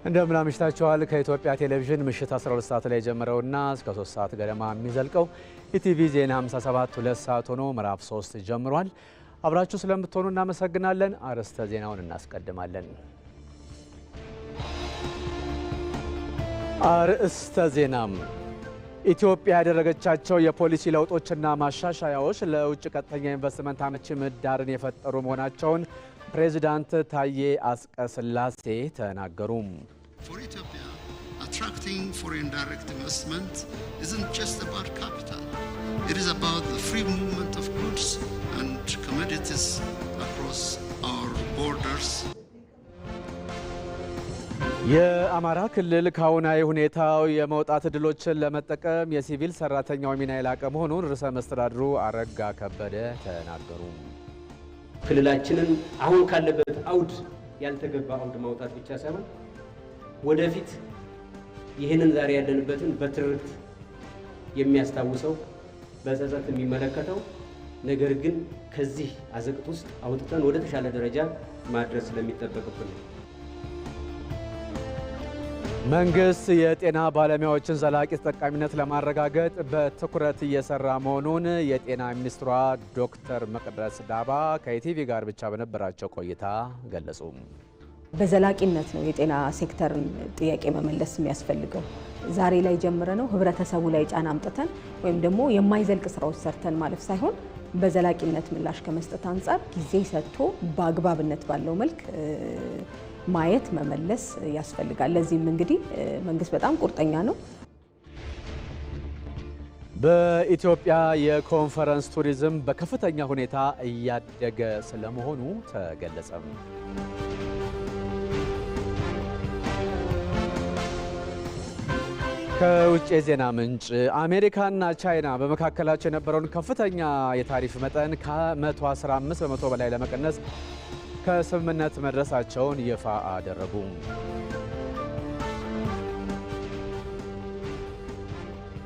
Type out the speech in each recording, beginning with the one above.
እንደምን አምሽታችኋል። ከኢትዮጵያ ቴሌቪዥን ምሽት 12 ሰዓት ላይ ጀመረውና እስከ 3 ሰዓት ገደማ የሚዘልቀው ኢቲቪ ዜና 57 2 ሰዓት ሆኖ ምዕራፍ 3 ጀምሯል። አብራችሁ ስለምትሆኑ እናመሰግናለን። አርዕስተ ዜናውን እናስቀድማለን። አርዕስተ ዜናም ኢትዮጵያ ያደረገቻቸው የፖሊሲ ለውጦችና ማሻሻያዎች ለውጭ ቀጥተኛ ኢንቨስትመንት አመቺ ምህዳርን የፈጠሩ መሆናቸውን ፕሬዝዳንት ታዬ አጽቀሥላሴ ተናገሩ። For Ethiopia, attracting foreign direct investment isn't just about capital. It is about the free movement of goods and commodities across our borders. የአማራ ክልል ካሁናዊ ሁኔታው የመውጣት ዕድሎችን ለመጠቀም የሲቪል ሰራተኛው ሚና የላቀ መሆኑን ርዕሰ መስተዳድሩ አረጋ ከበደ ተናገሩ። ክልላችንን አሁን ካለበት አውድ ያልተገባ አውድ ማውጣት ብቻ ሳይሆን ወደፊት ይህንን ዛሬ ያለንበትን በትርክት የሚያስታውሰው በጸጸት የሚመለከተው ነገር ግን ከዚህ አዘቅት ውስጥ አውጥተን ወደ ተሻለ ደረጃ ማድረስ ስለሚጠበቅብን መንግስት የጤና ባለሙያዎችን ዘላቂ ተጠቃሚነት ለማረጋገጥ በትኩረት እየሰራ መሆኑን የጤና ሚኒስትሯ ዶክተር መቅደስ ዳባ ከኢቲቪ ጋር ብቻ በነበራቸው ቆይታ ገለጹ። በዘላቂነት ነው የጤና ሴክተርን ጥያቄ መመለስ የሚያስፈልገው። ዛሬ ላይ ጀምረ ነው ህብረተሰቡ ላይ ጫና አምጥተን ወይም ደግሞ የማይዘልቅ ስራዎች ሰርተን ማለፍ ሳይሆን በዘላቂነት ምላሽ ከመስጠት አንጻር ጊዜ ሰጥቶ በአግባብነት ባለው መልክ ማየት መመለስ ያስፈልጋል። ለዚህም እንግዲህ መንግስት በጣም ቁርጠኛ ነው። በኢትዮጵያ የኮንፈረንስ ቱሪዝም በከፍተኛ ሁኔታ እያደገ ስለመሆኑ ተገለጸ። ከውጭ የዜና ምንጭ አሜሪካና ቻይና በመካከላቸው የነበረውን ከፍተኛ የታሪፍ መጠን ከ115 በመቶ በላይ ለመቀነስ ከስምምነት መድረሳቸውን ይፋ አደረጉ።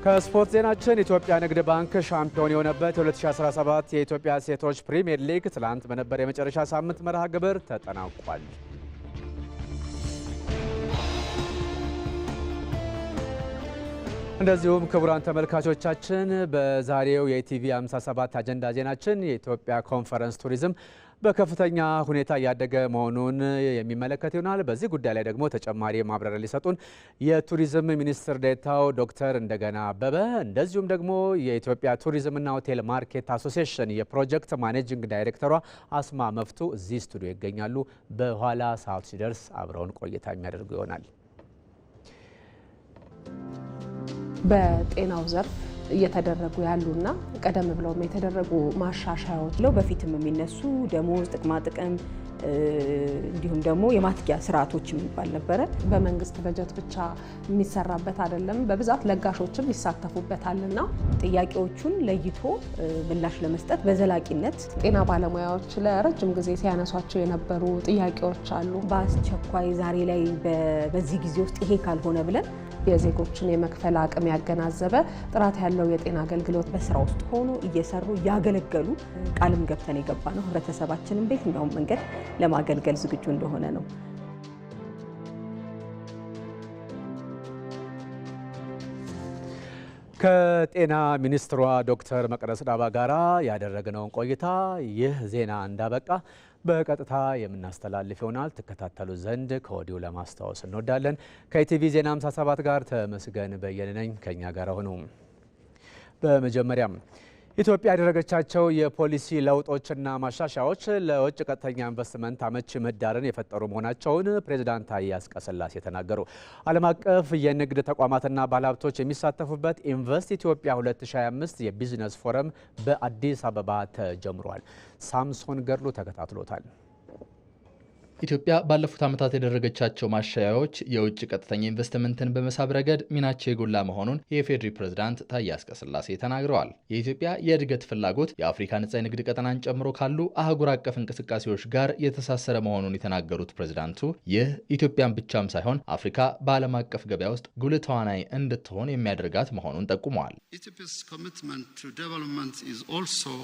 ከስፖርት ዜናችን ኢትዮጵያ ንግድ ባንክ ሻምፒዮን የሆነበት የ2017 የኢትዮጵያ ሴቶች ፕሪሚየር ሊግ ትላንት በነበረ የመጨረሻ ሳምንት መርሃ ግብር ተጠናቋል። እንደዚሁም ክቡራን ተመልካቾቻችን በዛሬው የኢቲቪ 57 አጀንዳ ዜናችን የኢትዮጵያ ኮንፈረንስ ቱሪዝም በከፍተኛ ሁኔታ እያደገ መሆኑን የሚመለከት ይሆናል። በዚህ ጉዳይ ላይ ደግሞ ተጨማሪ ማብራሪያ ሊሰጡን የቱሪዝም ሚኒስትር ዴኤታው ዶክተር እንደገና አበበ እንደዚሁም ደግሞ የኢትዮጵያ ቱሪዝምና ሆቴል ማርኬት አሶሲዬሽን የፕሮጀክት ማኔጂንግ ዳይሬክተሯ አስማ መፍቱ እዚህ ስቱዲዮ ይገኛሉ። በኋላ ሰዓቱ ሲደርስ አብረውን ቆይታ የሚያደርጉ ይሆናል። በጤናው ዘርፍ እየተደረጉ ያሉና ቀደም ብለውም የተደረጉ ማሻሻያዎች በፊትም የሚነሱ ደሞዝ፣ ጥቅማ ጥቅም እንዲሁም ደግሞ የማትጊያ ስርዓቶች የሚባል ነበረ። በመንግስት በጀት ብቻ የሚሰራበት አይደለም፣ በብዛት ለጋሾችም ይሳተፉበታልና ጥያቄዎቹን ለይቶ ምላሽ ለመስጠት በዘላቂነት ጤና ባለሙያዎች ለረጅም ጊዜ ሲያነሷቸው የነበሩ ጥያቄዎች አሉ። በአስቸኳይ ዛሬ ላይ በዚህ ጊዜ ውስጥ ይሄ ካልሆነ ብለን የዜጎችን የመክፈል አቅም ያገናዘበ ጥራት ያለው የጤና አገልግሎት በስራ ውስጥ ሆኖ እየሰሩ ያገለገሉ ቃልም ገብተን የገባ ነው። ህብረተሰባችንን በየትኛውም መንገድ ለማገልገል ዝግጁ እንደሆነ ነው። ከጤና ሚኒስትሯ ዶክተር መቅደስ ዳባ ጋራ ያደረግነውን ቆይታ ይህ ዜና እንዳበቃ በቀጥታ የምናስተላልፍ ይሆናል። ትከታተሉ ዘንድ ከወዲሁ ለማስታወስ እንወዳለን። ከኢቲቪ ዜና 57 ጋር ተመስገን በየነ ነኝ። ከኛ ጋር ሆኑ። በመጀመሪያም ኢትዮጵያ ያደረገቻቸው የፖሊሲ ለውጦችና ማሻሻያዎች ለውጭ ቀጥተኛ ኢንቨስትመንት አመቺ ምህዳርን የፈጠሩ መሆናቸውን ፕሬዝዳንት ታዬ አጽቀሥላሴ ተናገሩ። ዓለም አቀፍ የንግድ ተቋማትና ባለሀብቶች የሚሳተፉበት ኢንቨስት ኢትዮጵያ 2025 የቢዝነስ ፎረም በአዲስ አበባ ተጀምሯል። ሳምሶን ገድሉ ተከታትሎታል። ኢትዮጵያ ባለፉት ዓመታት ያደረገቻቸው ማሻሻያዎች የውጭ ቀጥተኛ ኢንቨስትመንትን በመሳብ ረገድ ሚናቸው የጎላ መሆኑን የኢፌዴሪ ፕሬዝዳንት ታዬ አጽቀሥላሴ ተናግረዋል። የኢትዮጵያ የእድገት ፍላጎት የአፍሪካ ነጻ የንግድ ቀጠናን ጨምሮ ካሉ አህጉር አቀፍ እንቅስቃሴዎች ጋር የተሳሰረ መሆኑን የተናገሩት ፕሬዝዳንቱ ይህ ኢትዮጵያን ብቻም ሳይሆን አፍሪካ በዓለም አቀፍ ገበያ ውስጥ ጉልህ ተዋናይ እንድትሆን የሚያደርጋት መሆኑን ጠቁመዋል። Ethiopia's commitment to development is also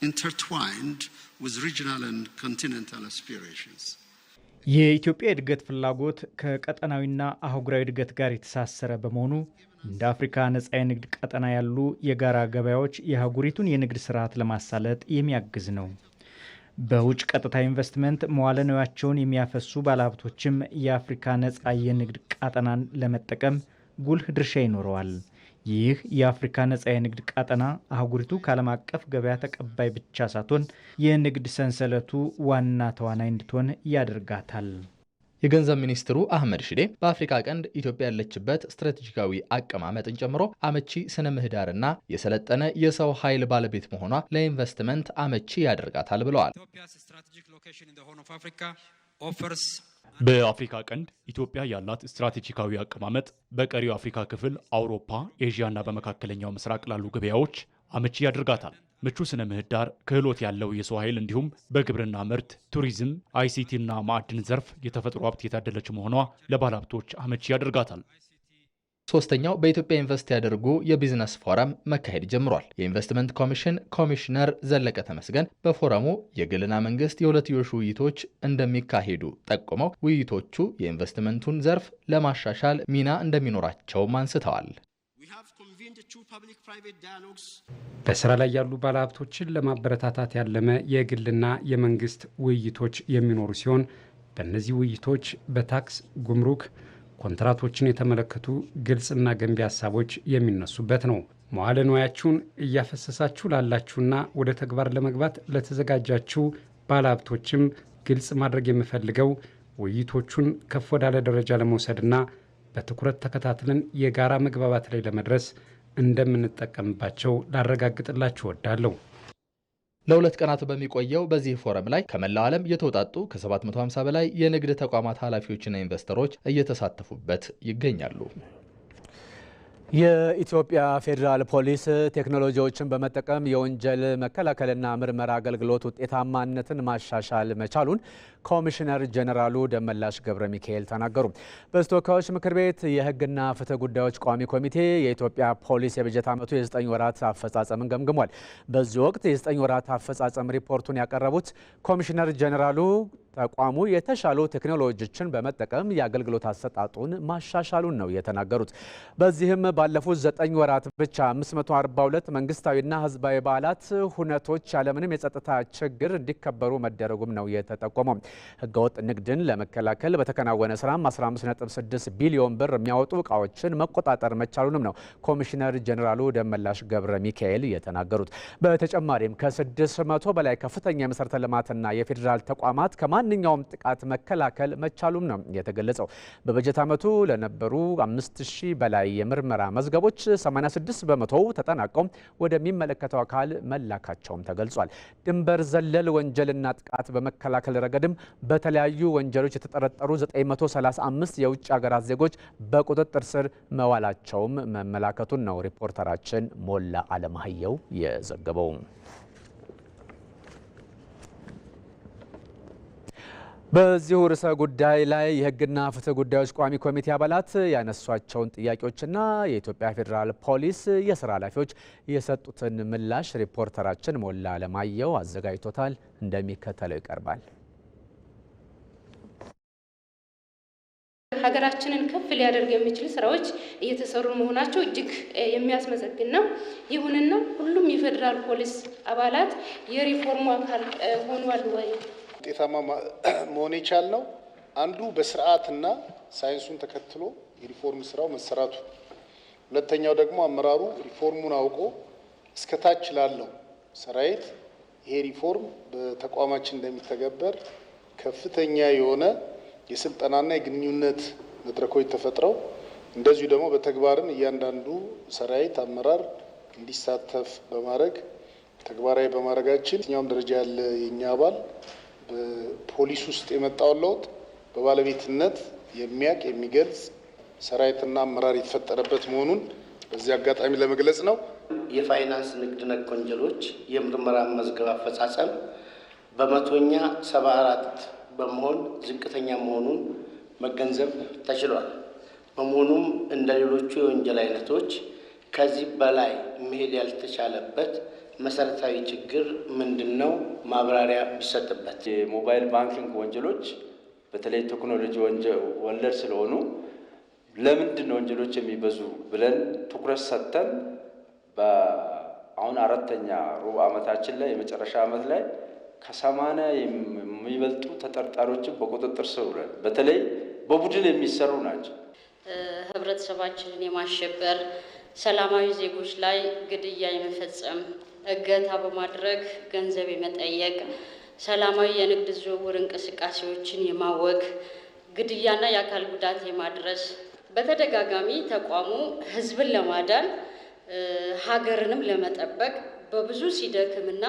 intertwined with regional and continental aspirations. የኢትዮጵያ እድገት ፍላጎት ከቀጠናዊና አህጉራዊ እድገት ጋር የተሳሰረ በመሆኑ እንደ አፍሪካ ነጻ የንግድ ቀጠና ያሉ የጋራ ገበያዎች የአህጉሪቱን የንግድ ስርዓት ለማሳለጥ የሚያግዝ ነው። በውጭ ቀጥታ ኢንቨስትመንት መዋለ ንዋያቸውን የሚያፈሱ ባለሀብቶችም የአፍሪካ ነጻ የንግድ ቀጠናን ለመጠቀም ጉልህ ድርሻ ይኖረዋል። ይህ የአፍሪካ ነጻ የንግድ ቀጠና አህጉሪቱ ከዓለም አቀፍ ገበያ ተቀባይ ብቻ ሳትሆን የንግድ ሰንሰለቱ ዋና ተዋናይ እንድትሆን ያደርጋታል። የገንዘብ ሚኒስትሩ አህመድ ሽዴ በአፍሪካ ቀንድ ኢትዮጵያ ያለችበት ስትራቴጂካዊ አቀማመጥን ጨምሮ አመቺ ስነ ምህዳርና የሰለጠነ የሰው ኃይል ባለቤት መሆኗ ለኢንቨስትመንት አመቺ ያደርጋታል ብለዋል። በአፍሪካ ቀንድ ኢትዮጵያ ያላት ስትራቴጂካዊ አቀማመጥ በቀሪው አፍሪካ ክፍል፣ አውሮፓ፣ ኤዥያና በመካከለኛው ምስራቅ ላሉ ገበያዎች አመቺ ያደርጋታል። ምቹ ስነ ምህዳር፣ ክህሎት ያለው የሰው ኃይል እንዲሁም በግብርና ምርት፣ ቱሪዝም፣ አይሲቲ እና ማዕድን ዘርፍ የተፈጥሮ ሀብት የታደለች መሆኗ ለባለሀብቶች አመቺ ያደርጋታል። ሶስተኛው በኢትዮጵያ ኢንቨስት ያደርጉ የቢዝነስ ፎረም መካሄድ ጀምሯል። የኢንቨስትመንት ኮሚሽን ኮሚሽነር ዘለቀ ተመስገን በፎረሙ የግልና መንግስት የሁለትዮሽ ውይይቶች እንደሚካሄዱ ጠቁመው ውይይቶቹ የኢንቨስትመንቱን ዘርፍ ለማሻሻል ሚና እንደሚኖራቸውም አንስተዋል። በስራ ላይ ያሉ ባለሀብቶችን ለማበረታታት ያለመ የግልና የመንግስት ውይይቶች የሚኖሩ ሲሆን በእነዚህ ውይይቶች በታክስ፣ ጉምሩክ፣ ኮንትራቶችን የተመለከቱ ግልጽና ገንቢ ሀሳቦች የሚነሱበት ነው። መዋለ ንዋያችሁን እያፈሰሳችሁ ላላችሁና ወደ ተግባር ለመግባት ለተዘጋጃችሁ ባለሀብቶችም ግልጽ ማድረግ የምፈልገው ውይይቶቹን ከፍ ወዳለ ደረጃ ለመውሰድና በትኩረት ተከታትለን የጋራ መግባባት ላይ ለመድረስ እንደምንጠቀምባቸው ላረጋግጥላችሁ እወዳለሁ። ለ2 ቀናት በሚቆየው በዚህ ፎረም ላይ ከመላው ዓለም የተውጣጡ ከ750 በላይ የንግድ ተቋማት ኃላፊዎችና ኢንቨስተሮች እየተሳተፉበት ይገኛሉ። የኢትዮጵያ ፌዴራል ፖሊስ ቴክኖሎጂዎችን በመጠቀም የወንጀል መከላከልና ምርመራ አገልግሎት ውጤታማነትን ማሻሻል መቻሉን ኮሚሽነር ጀነራሉ ደመላሽ ገብረ ሚካኤል ተናገሩ። በተወካዮች ምክር ቤት የሕግና ፍትህ ጉዳዮች ቋሚ ኮሚቴ የኢትዮጵያ ፖሊስ የበጀት ዓመቱ የ9 ወራት አፈጻጸምን ገምግሟል። በዚህ ወቅት የ9 ወራት አፈጻጸም ሪፖርቱን ያቀረቡት ኮሚሽነር ጀነራሉ ተቋሙ የተሻሉ ቴክኖሎጂዎችን በመጠቀም የአገልግሎት አሰጣጡን ማሻሻሉን ነው የተናገሩት። በዚህም ባለፉት 9 ወራት ብቻ 542 መንግስታዊና ህዝባዊ በዓላት ሁነቶች ያለምንም የጸጥታ ችግር እንዲከበሩ መደረጉም ነው የተጠቆመው። ህገወጥ ንግድን ለመከላከል በተከናወነ ስራም 15.6 ቢሊዮን ብር የሚያወጡ እቃዎችን መቆጣጠር መቻሉንም ነው ኮሚሽነር ጀኔራሉ ደመላሽ ገብረ ሚካኤል የተናገሩት። በተጨማሪም ከ600 በላይ ከፍተኛ የመሰረተ ልማትና የፌዴራል ተቋማት ማንኛውም ጥቃት መከላከል መቻሉም ነው የተገለጸው። በበጀት ዓመቱ ለነበሩ 5000 በላይ የምርመራ መዝገቦች 86 በመቶው ተጠናቀው ወደሚመለከተው አካል መላካቸውም ተገልጿል። ድንበር ዘለል ወንጀልና ጥቃት በመከላከል ረገድም በተለያዩ ወንጀሎች የተጠረጠሩ 935 የውጭ ሀገራት ዜጎች በቁጥጥር ስር መዋላቸውም መመላከቱን ነው ሪፖርተራችን ሞላ አለማየሁ የዘገበው። በዚሁ ርዕሰ ጉዳይ ላይ የሕግና ፍትህ ጉዳዮች ቋሚ ኮሚቴ አባላት ያነሷቸውን ጥያቄዎችና የኢትዮጵያ ፌዴራል ፖሊስ የስራ ኃላፊዎች የሰጡትን ምላሽ ሪፖርተራችን ሞላ አለማየሁ አዘጋጅቶታል፣ እንደሚከተለው ይቀርባል። ሀገራችንን ከፍ ሊያደርግ የሚችል ስራዎች እየተሰሩ መሆናቸው እጅግ የሚያስመሰግን ነው። ይሁንና ሁሉም የፌዴራል ፖሊስ አባላት የሪፎርሙ አካል ሆኗል ወይ? ውጤታማ መሆን የቻልነው አንዱ በስርዓትና ሳይንሱን ተከትሎ የሪፎርም ስራው መሰራቱ፣ ሁለተኛው ደግሞ አመራሩ ሪፎርሙን አውቆ እስከታች ላለው ሰራዊት ይሄ ሪፎርም በተቋማችን እንደሚተገበር ከፍተኛ የሆነ የስልጠናና የግንኙነት መድረኮች ተፈጥረው እንደዚሁ ደግሞ በተግባርም እያንዳንዱ ሰራዊት አመራር እንዲሳተፍ በማድረግ ተግባራዊ በማድረጋችን የትኛውም ደረጃ ያለ የኛ አባል በፖሊስ ውስጥ የመጣውን ለውጥ በባለቤትነት የሚያውቅ የሚገልጽ ሰራዊትና አመራር የተፈጠረበት መሆኑን በዚህ አጋጣሚ ለመግለጽ ነው። የፋይናንስ ንግድ ነክ ወንጀሎች የምርመራ መዝገብ አፈጻጸም በመቶኛ 74 በመሆን ዝቅተኛ መሆኑን መገንዘብ ተችሏል። በመሆኑም እንደ ሌሎቹ የወንጀል አይነቶች ከዚህ በላይ መሄድ ያልተቻለበት መሰረታዊ ችግር ምንድነው? ማብራሪያ ቢሰጥበት። የሞባይል ባንኪንግ ወንጀሎች በተለይ ቴክኖሎጂ ወለድ ስለሆኑ ለምንድን ነው ወንጀሎች የሚበዙ ብለን ትኩረት ሰጥተን አሁን አራተኛ ሩብ ዓመታችን ላይ የመጨረሻ ዓመት ላይ ከ80 የሚበልጡ ተጠርጣሪዎችን በቁጥጥር ስር ውለን በተለይ በቡድን የሚሰሩ ናቸው። ህብረተሰባችንን የማሸበር ሰላማዊ ዜጎች ላይ ግድያ የመፈጸም እገታ በማድረግ ገንዘብ የመጠየቅ ሰላማዊ የንግድ ዝውውር እንቅስቃሴዎችን የማወክ ግድያና የአካል ጉዳት የማድረስ በተደጋጋሚ ተቋሙ ህዝብን ለማዳን ሀገርንም ለመጠበቅ በብዙ ሲደክምና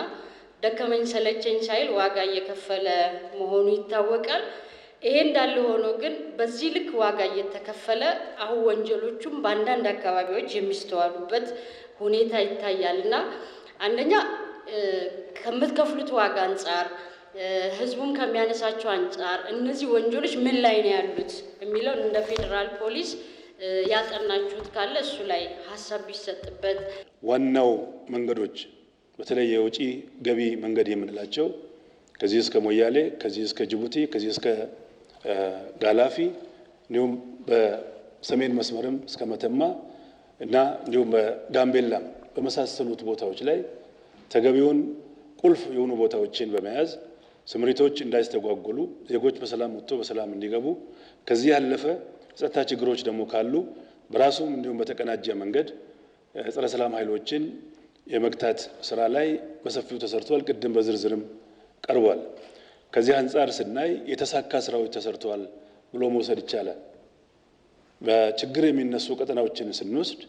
ደከመኝ ሰለቸኝ ሳይል ዋጋ እየከፈለ መሆኑ ይታወቃል። ይሄ እንዳለ ሆኖ ግን በዚህ ልክ ዋጋ እየተከፈለ አሁን ወንጀሎቹም በአንዳንድ አካባቢዎች የሚስተዋሉበት ሁኔታ ይታያልና አንደኛ ከምትከፍሉት ዋጋ አንጻር ህዝቡም ከሚያነሳቸው አንጻር እነዚህ ወንጀሎች ምን ላይ ነው ያሉት የሚለው እንደ ፌዴራል ፖሊስ ያጠናችሁት ካለ እሱ ላይ ሀሳብ ቢሰጥበት። ዋናው መንገዶች በተለይ የውጪ ገቢ መንገድ የምንላቸው ከዚህ እስከ ሞያሌ፣ ከዚህ እስከ ጅቡቲ፣ ከዚህ እስከ ጋላፊ እንዲሁም በሰሜን መስመርም እስከ መተማ እና እንዲሁም በጋምቤላም በመሳሰሉት ቦታዎች ላይ ተገቢውን ቁልፍ የሆኑ ቦታዎችን በመያዝ ስምሪቶች እንዳይስተጓጎሉ ዜጎች በሰላም ወጥተው በሰላም እንዲገቡ ከዚህ ያለፈ ጸጥታ ችግሮች ደግሞ ካሉ በራሱም እንዲሁም በተቀናጀ መንገድ ጸረ ሰላም ኃይሎችን የመግታት ስራ ላይ በሰፊው ተሰርቷል። ቅድም በዝርዝርም ቀርቧል። ከዚህ አንጻር ስናይ የተሳካ ስራዎች ተሰርተዋል ብሎ መውሰድ ይቻላል። በችግር የሚነሱ ቀጠናዎችን ስንወስድ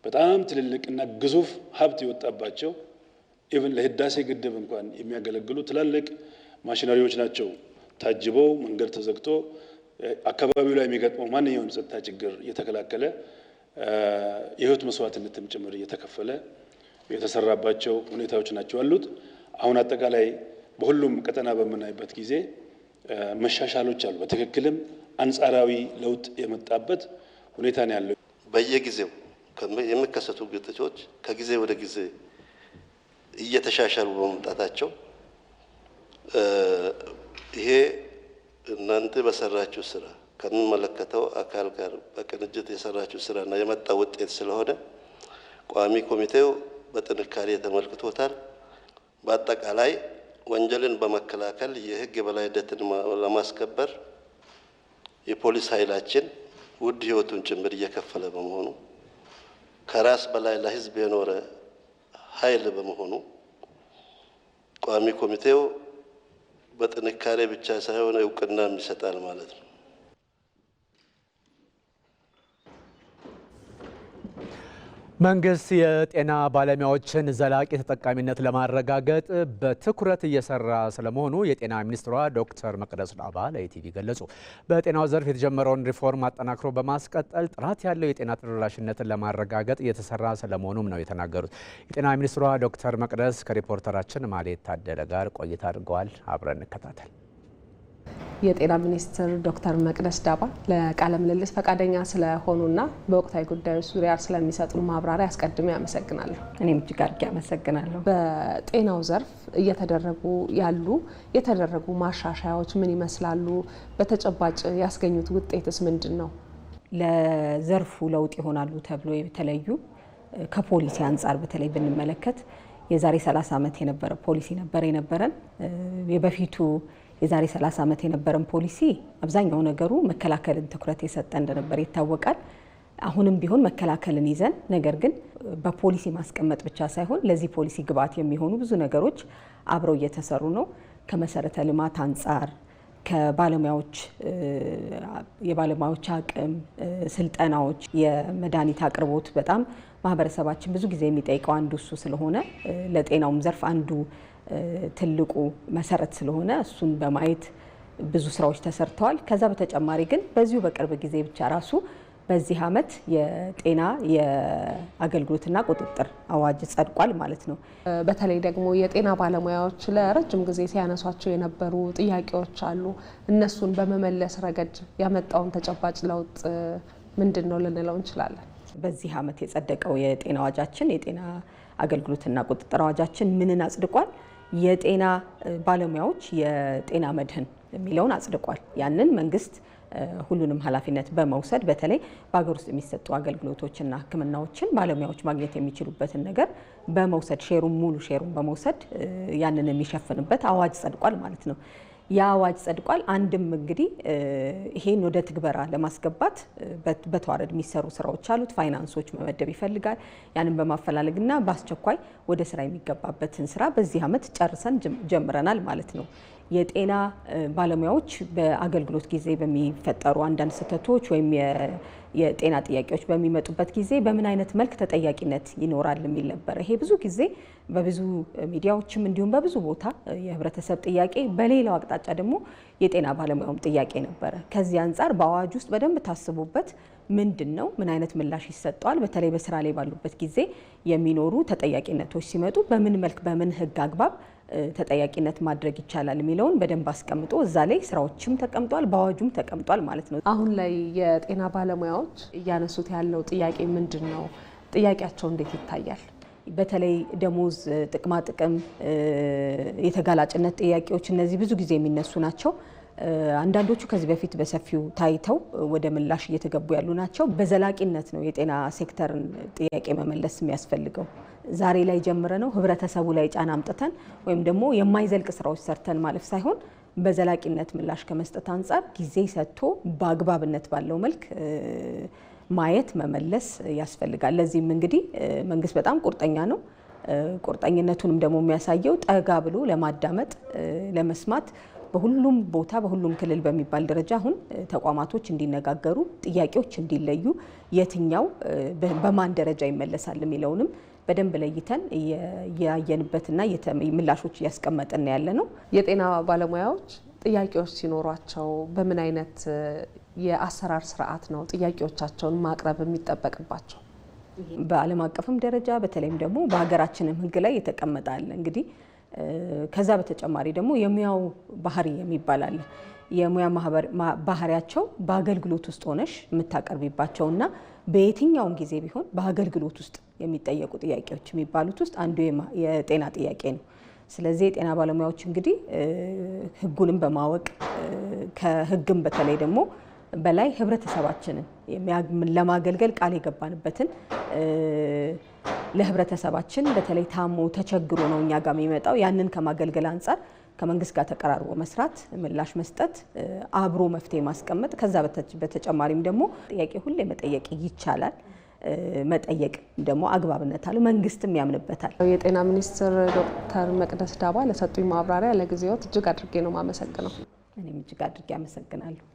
በጣም ትልልቅና ግዙፍ ሀብት የወጣባቸው ኢቭን ለህዳሴ ግድብ እንኳን የሚያገለግሉ ትላልቅ ማሽነሪዎች ናቸው ታጅበው መንገድ ተዘግቶ አካባቢው ላይ የሚገጥመው ማንኛውም ጸጥታ ችግር እየተከላከለ የህይወት መስዋዕትነትም ጭምር እየተከፈለ የተሰራባቸው ሁኔታዎች ናቸው ያሉት። አሁን አጠቃላይ በሁሉም ቀጠና በምናይበት ጊዜ መሻሻሎች አሉ። በትክክልም አንጻራዊ ለውጥ የመጣበት ሁኔታ ነው ያለው። በየጊዜው የሚከሰቱ ግጭቶች ከጊዜ ወደ ጊዜ እየተሻሻሉ በመምጣታቸው ይሄ እናንተ በሰራችሁ ስራ ከሚመለከተው አካል ጋር በቅንጅት የሰራችሁ ስራና የመጣ ውጤት ስለሆነ ቋሚ ኮሚቴው በጥንካሬ ተመልክቶታል። በአጠቃላይ ወንጀልን በመከላከል የህግ የበላይነትን ለማስከበር የፖሊስ ኃይላችን ውድ ህይወቱን ጭምር እየከፈለ በመሆኑ ከራስ በላይ ለህዝብ የኖረ ኃይል በመሆኑ ቋሚ ኮሚቴው በጥንካሬ ብቻ ሳይሆን እውቅናም ይሰጣል ማለት ነው። መንግስት የጤና ባለሙያዎችን ዘላቂ ተጠቃሚነት ለማረጋገጥ በትኩረት እየሰራ ስለመሆኑ የጤና ሚኒስትሯ ዶክተር መቅደስ ዳባ ለኢቲቪ ገለጹ። በጤናው ዘርፍ የተጀመረውን ሪፎርም አጠናክሮ በማስቀጠል ጥራት ያለው የጤና ተደራሽነትን ለማረጋገጥ እየተሰራ ስለመሆኑም ነው የተናገሩት። የጤና ሚኒስትሯ ዶክተር መቅደስ ከሪፖርተራችን ማሌት ታደለ ጋር ቆይታ አድርገዋል። አብረን እንከታተል። የጤና ሚኒስትር ዶክተር መቅደስ ዳባ ለቃለ ምልልስ ፈቃደኛ ስለሆኑና በወቅታዊ ጉዳዮች ዙሪያ ስለሚሰጡን ማብራሪያ አስቀድሜ አመሰግናለሁ። እኔም እጅግ አድርጌ አመሰግናለሁ። በጤናው ዘርፍ የተደረጉ ማሻሻያዎች ምን ይመስላሉ? በተጨባጭ ያስገኙት ውጤትስ ምንድን ነው? ለዘርፉ ለውጥ ይሆናሉ ተብሎ የተለዩ ከፖሊሲ አንጻር በተለይ ብንመለከት የዛሬ 30 ዓመት የነበረ ፖሊሲ የነበረን የበፊቱ የዛሬ 30 ዓመት የነበረን ፖሊሲ አብዛኛው ነገሩ መከላከልን ትኩረት የሰጠ እንደነበር ይታወቃል። አሁንም ቢሆን መከላከልን ይዘን ነገር ግን በፖሊሲ ማስቀመጥ ብቻ ሳይሆን ለዚህ ፖሊሲ ግብዓት የሚሆኑ ብዙ ነገሮች አብረው እየተሰሩ ነው። ከመሰረተ ልማት አንጻር፣ የባለሙያዎች አቅም፣ ስልጠናዎች፣ የመድኃኒት አቅርቦት በጣም ማህበረሰባችን ብዙ ጊዜ የሚጠይቀው አንዱ እሱ ስለሆነ ለጤናውም ዘርፍ አንዱ ትልቁ መሰረት ስለሆነ እሱን በማየት ብዙ ስራዎች ተሰርተዋል። ከዛ በተጨማሪ ግን በዚሁ በቅርብ ጊዜ ብቻ ራሱ በዚህ ዓመት የጤና የአገልግሎትና ቁጥጥር አዋጅ ጸድቋል ማለት ነው። በተለይ ደግሞ የጤና ባለሙያዎች ለረጅም ጊዜ ሲያነሷቸው የነበሩ ጥያቄዎች አሉ። እነሱን በመመለስ ረገድ ያመጣውን ተጨባጭ ለውጥ ምንድን ነው ልንለው እንችላለን? በዚህ ዓመት የጸደቀው የጤና አዋጃችን የጤና አገልግሎትና ቁጥጥር አዋጃችን ምንን አጽድቋል? የጤና ባለሙያዎች የጤና መድህን የሚለውን አጽድቋል። ያንን መንግስት ሁሉንም ኃላፊነት በመውሰድ በተለይ በሀገር ውስጥ የሚሰጡ አገልግሎቶችና ሕክምናዎችን ባለሙያዎች ማግኘት የሚችሉበትን ነገር በመውሰድ ሙሉ ሼሩን በመውሰድ ያንን የሚሸፍንበት አዋጅ ጸድቋል ማለት ነው። ያ አዋጅ ጸድቋል። አንድም እንግዲህ ይሄን ወደ ትግበራ ለማስገባት በተዋረድ የሚሰሩ ስራዎች አሉት። ፋይናንሶች መመደብ ይፈልጋል። ያንን በማፈላለግና በአስቸኳይ ወደ ስራ የሚገባበትን ስራ በዚህ ዓመት ጨርሰን ጀምረናል ማለት ነው። የጤና ባለሙያዎች በአገልግሎት ጊዜ በሚፈጠሩ አንዳንድ ስህተቶች ወይም የጤና ጥያቄዎች በሚመጡበት ጊዜ በምን አይነት መልክ ተጠያቂነት ይኖራል የሚል ነበር። ይሄ ብዙ ጊዜ በብዙ ሚዲያዎችም እንዲሁም በብዙ ቦታ የህብረተሰብ ጥያቄ፣ በሌላው አቅጣጫ ደግሞ የጤና ባለሙያውም ጥያቄ ነበረ። ከዚህ አንጻር በአዋጅ ውስጥ በደንብ ታስቦበት ምንድን ነው ምን አይነት ምላሽ ይሰጠዋል፣ በተለይ በስራ ላይ ባሉበት ጊዜ የሚኖሩ ተጠያቂነቶች ሲመጡ በምን መልክ በምን ህግ አግባብ ተጠያቂነት ማድረግ ይቻላል የሚለውን በደንብ አስቀምጦ እዛ ላይ ስራዎችም ተቀምጧል፣ በአዋጁም ተቀምጧል ማለት ነው። አሁን ላይ የጤና ባለሙያዎች እያነሱት ያለው ጥያቄ ምንድን ነው? ጥያቄያቸው እንዴት ይታያል? በተለይ ደሞዝ፣ ጥቅማ ጥቅም፣ የተጋላጭነት ጥያቄዎች እነዚህ ብዙ ጊዜ የሚነሱ ናቸው። አንዳንዶቹ ከዚህ በፊት በሰፊው ታይተው ወደ ምላሽ እየተገቡ ያሉ ናቸው። በዘላቂነት ነው የጤና ሴክተርን ጥያቄ መመለስ የሚያስፈልገው። ዛሬ ላይ ጀምረ ነው ህብረተሰቡ ላይ ጫና አምጥተን ወይም ደግሞ የማይዘልቅ ስራዎች ሰርተን ማለፍ ሳይሆን በዘላቂነት ምላሽ ከመስጠት አንጻር ጊዜ ሰጥቶ በአግባብነት ባለው መልክ ማየት መመለስ ያስፈልጋል። ለዚህም እንግዲህ መንግስት በጣም ቁርጠኛ ነው። ቁርጠኝነቱንም ደግሞ የሚያሳየው ጠጋ ብሎ ለማዳመጥ ለመስማት በሁሉም ቦታ በሁሉም ክልል በሚባል ደረጃ አሁን ተቋማቶች እንዲነጋገሩ፣ ጥያቄዎች እንዲለዩ፣ የትኛው በማን ደረጃ ይመለሳል የሚለውንም በደንብ ለይተን ያየንበትና ምላሾች እያስቀመጥን ያለ ነው። የጤና ባለሙያዎች ጥያቄዎች ሲኖሯቸው በምን አይነት የአሰራር ስርዓት ነው ጥያቄዎቻቸውን ማቅረብ የሚጠበቅባቸው? በዓለም አቀፍም ደረጃ በተለይም ደግሞ በሀገራችንም ሕግ ላይ የተቀመጠ አለ። እንግዲህ ከዛ በተጨማሪ ደግሞ የሙያው ባህሪ የሚባል አለ። የሙያ ባህሪያቸው በአገልግሎት ውስጥ ሆነሽ የምታቀርቢባቸውና በየትኛውም ጊዜ ቢሆን በአገልግሎት ውስጥ የሚጠየቁ ጥያቄዎች የሚባሉት ውስጥ አንዱ የጤና ጥያቄ ነው። ስለዚህ የጤና ባለሙያዎች እንግዲህ ህጉንም በማወቅ ከህግም በተለይ ደግሞ በላይ ህብረተሰባችንን ለማገልገል ቃል የገባንበትን ለህብረተሰባችን በተለይ ታሞ ተቸግሮ ነው እኛ ጋር የሚመጣው። ያንን ከማገልገል አንጻር ከመንግስት ጋር ተቀራርቦ መስራት፣ ምላሽ መስጠት፣ አብሮ መፍትሄ ማስቀመጥ። ከዛ በተጨማሪም ደግሞ ጥያቄ ሁሌ መጠየቅ ይቻላል። መጠየቅ ደግሞ አግባብነት አለው፣ መንግስትም ያምንበታል። የጤና ሚኒስትር ዶክተር መቅደስ ዳባ ለሰጡኝ ማብራሪያ ለጊዜዎት እጅግ አድርጌ ነው የማመሰግነው። እኔም እጅግ አድርጌ አመሰግናለሁ።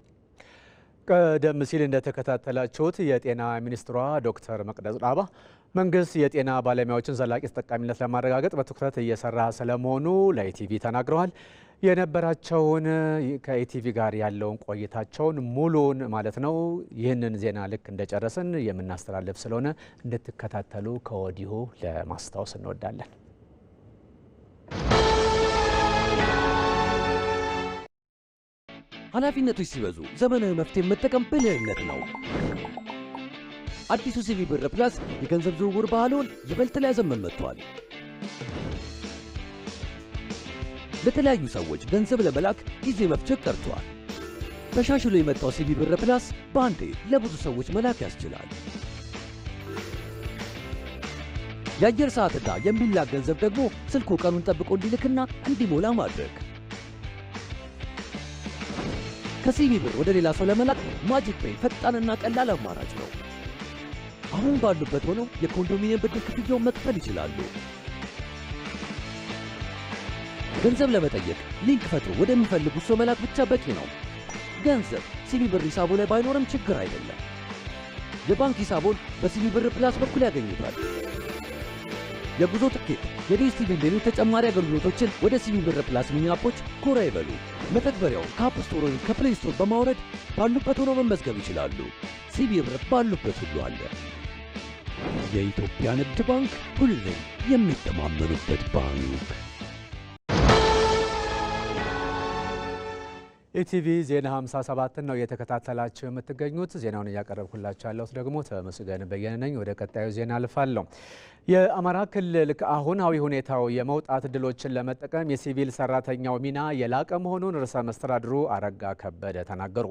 ቀደም ሲል እንደተከታተላችሁት የጤና ሚኒስትሯ ዶክተር መቅደስ ዳባ መንግስት የጤና ባለሙያዎችን ዘላቂ ተጠቃሚነት ለማረጋገጥ በትኩረት እየሰራ ስለመሆኑ ለኢቲቪ ተናግረዋል። የነበራቸውን ከኢቲቪ ጋር ያለውን ቆይታቸውን ሙሉን ማለት ነው ይህንን ዜና ልክ እንደጨረስን የምናስተላልፍ ስለሆነ እንድትከታተሉ ከወዲሁ ለማስታወስ እንወዳለን። ኃላፊነቶች ሲበዙ ዘመናዊ መፍትሄ መጠቀም ብልህነት ነው። አዲሱ ሲቢ ብር ፕላስ የገንዘብ ዝውውር ባህሉን ይበልጥ ሊያዘመን መጥቷል። ለተለያዩ ሰዎች ገንዘብ ለመላክ ጊዜ መፍጀት ቀርቷል። ተሻሽሎ የመጣው ሲቢ ብር ፕላስ በአንዴ ለብዙ ሰዎች መላክ ያስችላል። የአየር ሰዓትና የሚላክ ገንዘብ ደግሞ ስልኩ ቀኑን ጠብቆ እንዲልክና እንዲሞላ ማድረግ። ከሲቢ ብር ወደ ሌላ ሰው ለመላክ ማጂክ ፔይ ፈጣንና ቀላል አማራጭ ነው። አሁን ባሉበት ሆነው የኮንዶሚኒየም ብድር ክፍያውን መክፈል ይችላሉ። ገንዘብ ለመጠየቅ ሊንክ ፈጥሮ ወደሚፈልጉት ሰው መላክ ብቻ በቂ ነው። ገንዘብ ሲቢ ብር ሂሳቦ ላይ ባይኖርም ችግር አይደለም። የባንክ ሂሳቦን በሲቢ ብር ፕላስ በኩል ያገኙታል። የጉዞ ትኬት፣ የዲኤስቲቪ ሌሎች ተጨማሪ አገልግሎቶችን ወደ ሲቢ ብር ፕላስ ሚኒ አፖች ጎራ ይበሉ። መተግበሪያው ከአፕ ስቶር ወይም ከፕሌይ ስቶር በማውረድ ባሉበት ሆነው መመዝገብ ይችላሉ። ሲቢ ብር ባሉበት ሁሉ አለ። የኢትዮጵያ ንግድ ባንክ ሁሌም የሚተማመኑበት ባንክ። ኢቲቪ ዜና 57 ነው እየተከታተላችሁ የምትገኙት። ዜናውን እያቀረብኩላችሁ ያለሁት ደግሞ ተመስገን በየነ ነኝ። ወደ ቀጣዩ ዜና አልፋለሁ። የአማራ ክልል ከአሁናዊ ሁኔታው የመውጣት እድሎችን ለመጠቀም የሲቪል ሰራተኛው ሚና የላቀ መሆኑን ርዕሰ መስተዳድሩ አረጋ ከበደ ተናገሩ።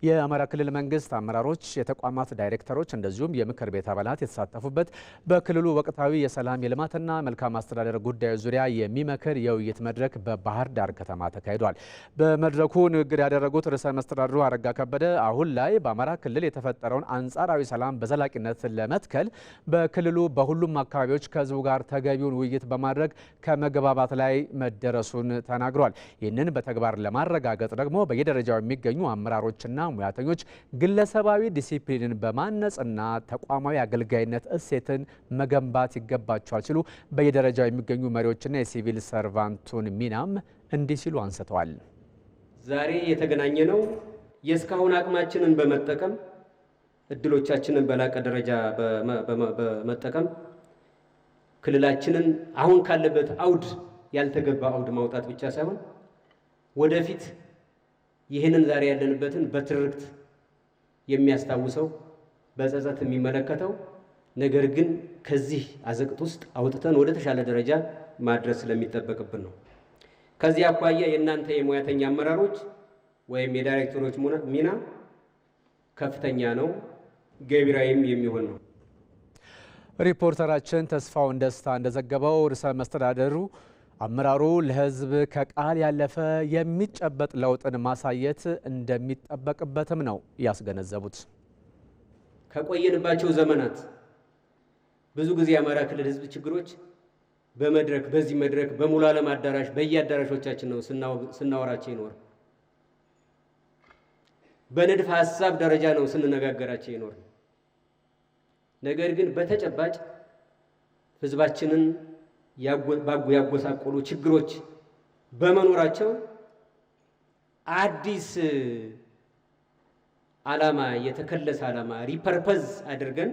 የአማራ ክልል መንግስት አመራሮች፣ የተቋማት ዳይሬክተሮች እንደዚሁም የምክር ቤት አባላት የተሳተፉበት በክልሉ ወቅታዊ የሰላም የልማትና መልካም አስተዳደር ጉዳዮች ዙሪያ የሚመክር የውይይት መድረክ በባህር ዳር ከተማ ተካሂዷል። በመድረኩ ንግግር ያደረጉት ርዕሰ መስተዳድሩ አረጋ ከበደ አሁን ላይ በአማራ ክልል የተፈጠረውን አንጻራዊ ሰላም በዘላቂነት ለመትከል በክልሉ በሁሉም አካባቢዎች ከህዝቡ ጋር ተገቢውን ውይይት በማድረግ ከመግባባት ላይ መደረሱን ተናግሯል። ይህንን በተግባር ለማረጋገጥ ደግሞ በየደረጃው የሚገኙ አመራሮችና ሙያተኞች ግለሰባዊ ዲሲፕሊንን በማነጽና ተቋማዊ አገልጋይነት እሴትን መገንባት ይገባቸዋል ሲሉ በየደረጃው የሚገኙ መሪዎችና የሲቪል ሰርቫንቱን ሚናም እንዲህ ሲሉ አንስተዋል። ዛሬ የተገናኘ ነው የእስካሁን አቅማችንን በመጠቀም እድሎቻችንን በላቀ ደረጃ በመጠቀም ክልላችንን አሁን ካለበት አውድ ያልተገባ አውድ ማውጣት ብቻ ሳይሆን ወደፊት ይህንን ዛሬ ያለንበትን በትርክት የሚያስታውሰው በጸጸት የሚመለከተው ነገር ግን ከዚህ አዘቅት ውስጥ አውጥተን ወደ ተሻለ ደረጃ ማድረስ ስለሚጠበቅብን ነው። ከዚህ አኳያ የእናንተ የሙያተኛ አመራሮች ወይም የዳይሬክተሮች ሚና ከፍተኛ ነው፣ ገቢራዊም የሚሆን ነው። ሪፖርተራችን ተስፋውን ደስታ እንደዘገበው ርዕሰ መስተዳድሩ አመራሩ ለሕዝብ ከቃል ያለፈ የሚጨበጥ ለውጥን ማሳየት እንደሚጠበቅበትም ነው ያስገነዘቡት። ከቆየንባቸው ዘመናት ብዙ ጊዜ የአማራ ክልል ሕዝብ ችግሮች በመድረክ በዚህ መድረክ በሙሉ ዓለም አዳራሽ በየአዳራሾቻችን ነው ስናወራቸው ይኖር። በንድፍ ሀሳብ ደረጃ ነው ስንነጋገራቸው ይኖር። ነገር ግን በተጨባጭ ህዝባችንን ያጎሳቆሉ ችግሮች በመኖራቸው አዲስ ዓላማ የተከለሰ ዓላማ ሪፐርፐዝ አድርገን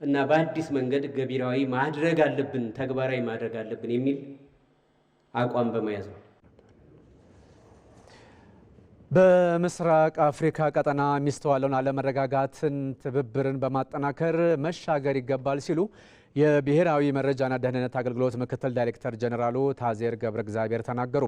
እና በአዲስ መንገድ ገቢራዊ ማድረግ አለብን፣ ተግባራዊ ማድረግ አለብን የሚል አቋም በመያዝ ነው። በምስራቅ አፍሪካ ቀጠና የሚስተዋለውን አለመረጋጋትን ትብብርን በማጠናከር መሻገር ይገባል ሲሉ የብሔራዊ መረጃና ደህንነት አገልግሎት ምክትል ዳይሬክተር ጀነራሉ ታዜር ገብረ እግዚአብሔር ተናገሩ።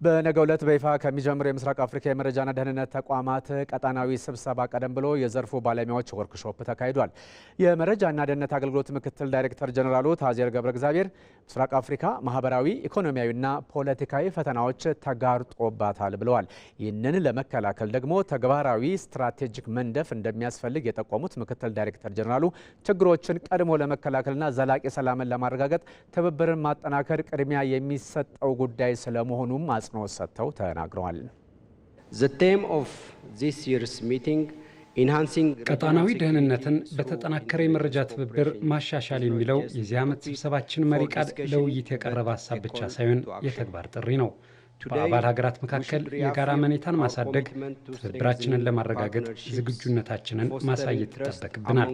በነገው ዕለት በይፋ ከሚጀምረው የምስራቅ አፍሪካ የመረጃና ደህንነት ተቋማት ቀጣናዊ ስብሰባ ቀደም ብሎ የዘርፉ ባለሙያዎች ወርክሾፕ ተካሂዷል። የመረጃና ደህንነት አገልግሎት ምክትል ዳይሬክተር ጀነራሉ ታዜር ገብረ እግዚአብሔር ምስራቅ አፍሪካ ማህበራዊ፣ ኢኮኖሚያዊና ፖለቲካዊ ፈተናዎች ተጋርጦባታል ብለዋል። ይህንን ለመከላከል ደግሞ ተግባራዊ ስትራቴጂክ መንደፍ እንደሚያስፈልግ የጠቆሙት ምክትል ዳይሬክተር ጀነራሉ ችግሮችን ቀድሞ ለመከላከልና ዘላቂ ሰላምን ለማረጋገጥ ትብብርን ማጠናከር ቅድሚያ የሚሰጠው ጉዳይ ስለመሆኑም አጽንኦት ሰጥተው ተናግረዋል። ቀጣናዊ ደህንነትን በተጠናከረ የመረጃ ትብብር ማሻሻል የሚለው የዚህ ዓመት ስብሰባችን መሪ ቃል ለውይይት የቀረበ ሀሳብ ብቻ ሳይሆን የተግባር ጥሪ ነው። በአባል ሀገራት መካከል የጋራ አመኔታን ማሳደግ፣ ትብብራችንን ለማረጋገጥ ዝግጁነታችንን ማሳየት ይጠበቅብናል።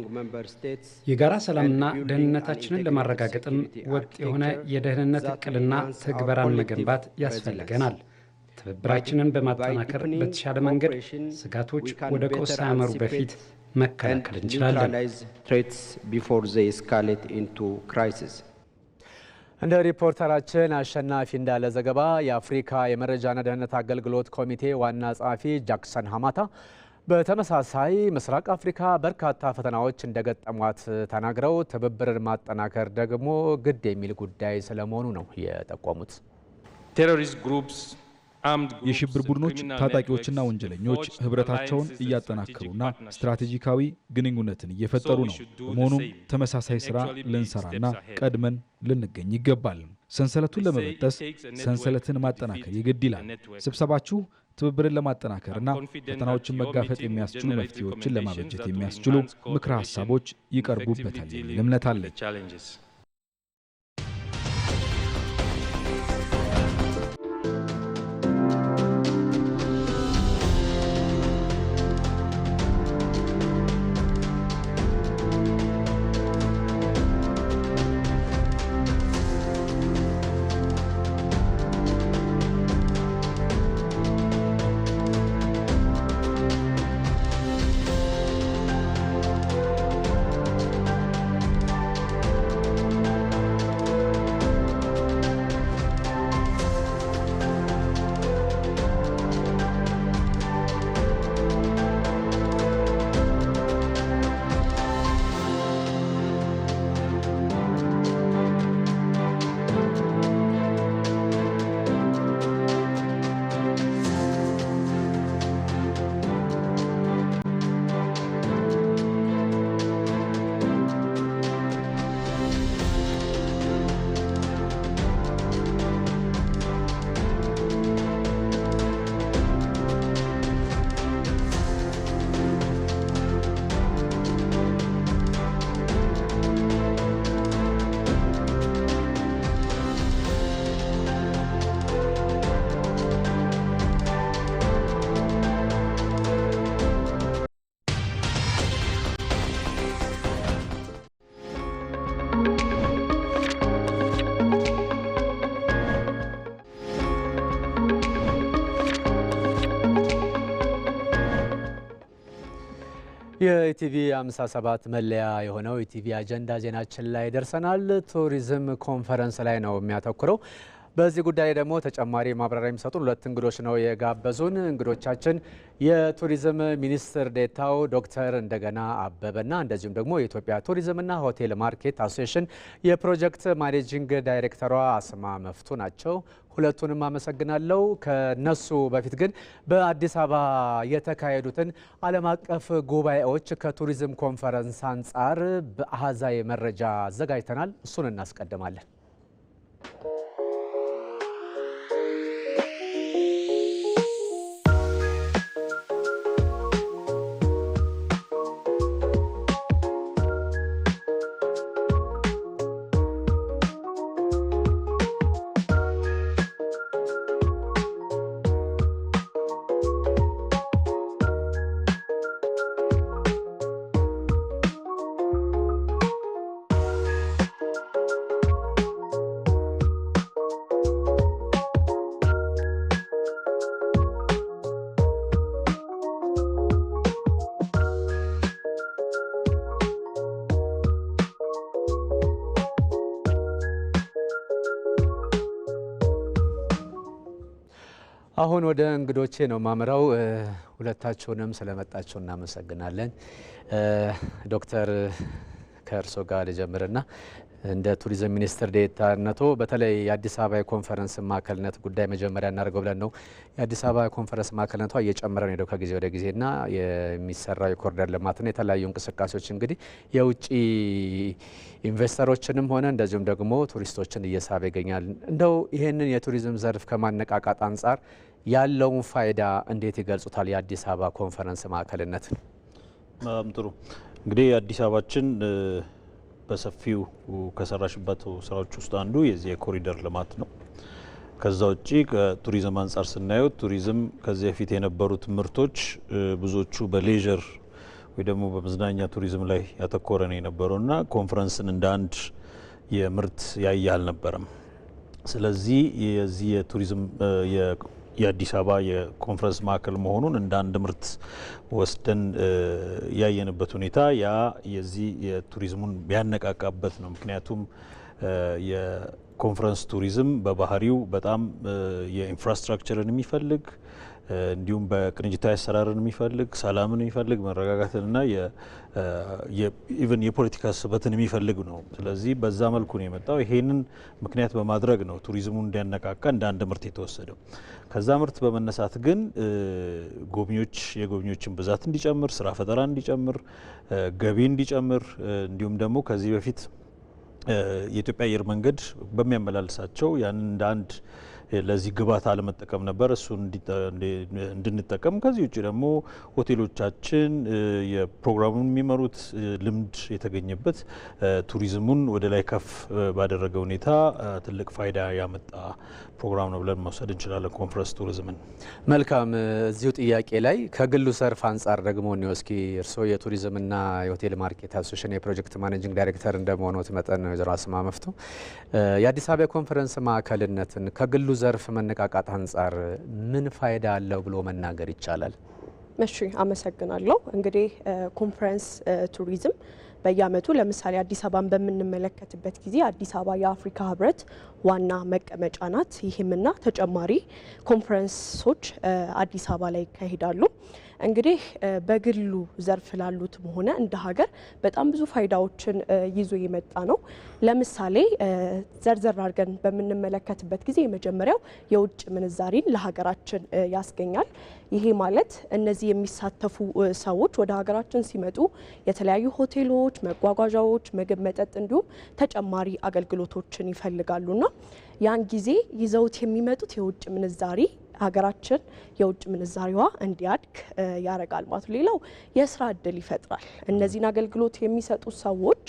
የጋራ ሰላምና ደህንነታችንን ለማረጋገጥም ወጥ የሆነ የደህንነት እቅድና ትግበራን መገንባት ያስፈልገናል። ትብብራችንን በማጠናከር በተሻለ መንገድ ስጋቶች ወደ ቀውስ ሳያመሩ በፊት መከላከል እንችላለን። እንደ ሪፖርተራችን አሸናፊ እንዳለ ዘገባ የአፍሪካ የመረጃና ደህንነት አገልግሎት ኮሚቴ ዋና ጸሐፊ ጃክሰን ሀማታ በተመሳሳይ ምስራቅ አፍሪካ በርካታ ፈተናዎች እንደገጠሟት ተናግረው ትብብርን ማጠናከር ደግሞ ግድ የሚል ጉዳይ ስለመሆኑ ነው የጠቆሙት። የሽብር ቡድኖች ታጣቂዎችና ወንጀለኞች ህብረታቸውን እያጠናከሩና ስትራቴጂካዊ ግንኙነትን እየፈጠሩ ነው። በመሆኑም ተመሳሳይ ስራ ልንሰራና ቀድመን ልንገኝ ይገባል። ሰንሰለቱን ለመበጠስ ሰንሰለትን ማጠናከር የግድ ይላል። ስብሰባችሁ ትብብርን ለማጠናከርና ፈተናዎችን መጋፈጥ የሚያስችሉ መፍትሄዎችን ለማበጀት የሚያስችሉ ምክረ ሀሳቦች ይቀርቡበታል የሚል እምነት አለኝ። የኢቲቪ 57 መለያ የሆነው ኢቲቪ አጀንዳ ዜናችን ላይ ደርሰናል። ቱሪዝም ኮንፈረንስ ላይ ነው የሚያተኩረው። በዚህ ጉዳይ ደግሞ ተጨማሪ ማብራሪያ የሚሰጡን ሁለት እንግዶች ነው የጋበዙን። እንግዶቻችን የቱሪዝም ሚኒስትር ዴታው ዶክተር እንደገና አበበና እንደዚሁም ደግሞ የኢትዮጵያ ቱሪዝምና ሆቴል ማርኬት አሶሲዬሽን የፕሮጀክት ማኔጂንግ ዳይሬክተሯ አስማ መፍቱ ናቸው። ሁለቱንም አመሰግናለሁ። ከነሱ በፊት ግን በአዲስ አበባ የተካሄዱትን ዓለም አቀፍ ጉባኤዎች ከቱሪዝም ኮንፈረንስ አንጻር በአሃዛዊ መረጃ አዘጋጅተናል። እሱን እናስቀድማለን። አሁን ወደ እንግዶቼ ነው ማምራው። ሁለታችሁንም ስለመጣችሁ እናመሰግናለን። ዶክተር ከእርሶ ጋር ልጀምርና እንደ ቱሪዝም ሚኒስትር ዴኤታነቶ በተለይ የአዲስ አበባ የኮንፈረንስ ማዕከልነት ጉዳይ መጀመሪያ እናደርገው ብለን ነው። የአዲስ አበባ የኮንፈረንስ ማዕከልነቷ እየጨመረ ነው ሄደው ከጊዜ ወደ ጊዜና የሚሰራው የኮሪደር ልማትና የተለያዩ እንቅስቃሴዎች እንግዲህ የውጭ ኢንቨስተሮችንም ሆነ እንደዚሁም ደግሞ ቱሪስቶችን እየሳበ ይገኛል። እንደው ይህንን የቱሪዝም ዘርፍ ከማነቃቃት አንጻር ያለውን ፋይዳ እንዴት ይገልጹታል? የአዲስ አበባ ኮንፈረንስ ማዕከልነት። በጣም ጥሩ። እንግዲህ የአዲስ አበባችን በሰፊው ከሰራሽባቸው ስራዎች ውስጥ አንዱ የዚህ የኮሪደር ልማት ነው። ከዛ ውጪ ከቱሪዝም አንጻር ስናየው ቱሪዝም ከዚህ በፊት የነበሩት ምርቶች ብዙዎቹ በሌዥር ወይ ደግሞ በመዝናኛ ቱሪዝም ላይ ያተኮረ ነው የነበረውና ኮንፈረንስን እንደ አንድ የምርት ያየ አልነበረም። ስለዚህ የዚህ የቱሪዝም የአዲስ አበባ የኮንፈረንስ ማዕከል መሆኑን እንደ አንድ ምርት ወስደን ያየንበት ሁኔታ ያ የዚህ የቱሪዝሙን ቢያነቃቃበት ነው። ምክንያቱም የኮንፈረንስ ቱሪዝም በባህሪው በጣም የኢንፍራስትራክቸርን የሚፈልግ እንዲሁም በቅንጅታዊ አሰራርን የሚፈልግ ሰላምን የሚፈልግ መረጋጋትንና ኢቨን የፖለቲካ ስበትን የሚፈልግ ነው። ስለዚህ በዛ መልኩ ነው የመጣው። ይሄንን ምክንያት በማድረግ ነው ቱሪዝሙን እንዲያነቃቃ እንደ አንድ ምርት የተወሰደው። ከዛ ምርት በመነሳት ግን የጎብኚዎችን ብዛት እንዲጨምር፣ ስራ ፈጠራ እንዲጨምር፣ ገቢ እንዲጨምር እንዲሁም ደግሞ ከዚህ በፊት የኢትዮጵያ አየር መንገድ በሚያመላልሳቸው ያንን እንደ አንድ ለዚህ ግብዓት አለመጠቀም ነበር። እሱን እንድንጠቀም ከዚህ ውጭ ደግሞ ሆቴሎቻችን የፕሮግራሙን የሚመሩት ልምድ የተገኘበት ቱሪዝሙን ወደ ላይ ከፍ ባደረገ ሁኔታ ትልቅ ፋይዳ ያመጣ ፕሮግራም ነው ብለን መውሰድ እንችላለን ኮንፈረንስ ቱሪዝምን። መልካም። እዚሁ ጥያቄ ላይ ከግሉ ዘርፍ አንጻር ደግሞ እስኪ እርስዎ የቱሪዝምና የሆቴል ማርኬት አሶሲዬሽን የፕሮጀክት ማኔጂንግ ዳይሬክተር እንደመሆኑት መጠን ወይዘሮ አስማ መፍቱ የአዲስ አበባ የኮንፈረንስ ማዕከልነትን ከግሉ ዘርፍ መነቃቃት አንጻር ምን ፋይዳ አለው ብሎ መናገር ይቻላል? እሺ፣ አመሰግናለሁ። እንግዲህ ኮንፈረንስ ቱሪዝም በየዓመቱ ለምሳሌ አዲስ አበባን በምንመለከትበት ጊዜ አዲስ አበባ የአፍሪካ ህብረት ዋና መቀመጫ ናት። ይህምና ተጨማሪ ኮንፈረንሶች አዲስ አበባ ላይ ይካሄዳሉ። እንግዲህ በግሉ ዘርፍ ላሉትም ሆነ እንደ ሀገር በጣም ብዙ ፋይዳዎችን ይዞ የመጣ ነው። ለምሳሌ ዘርዘር አድርገን በምንመለከትበት ጊዜ የመጀመሪያው የውጭ ምንዛሪን ለሀገራችን ያስገኛል። ይሄ ማለት እነዚህ የሚሳተፉ ሰዎች ወደ ሀገራችን ሲመጡ የተለያዩ ሆቴሎች፣ መጓጓዣዎች፣ ምግብ፣ መጠጥ እንዲሁም ተጨማሪ አገልግሎቶችን ይፈልጋሉና ያን ጊዜ ይዘውት የሚመጡት የውጭ ምንዛሪ ሀገራችን የውጭ ምንዛሪዋ እንዲያድግ ያረጋል ማለት ነው። ሌላው የስራ እድል ይፈጥራል። እነዚህን አገልግሎት የሚሰጡ ሰዎች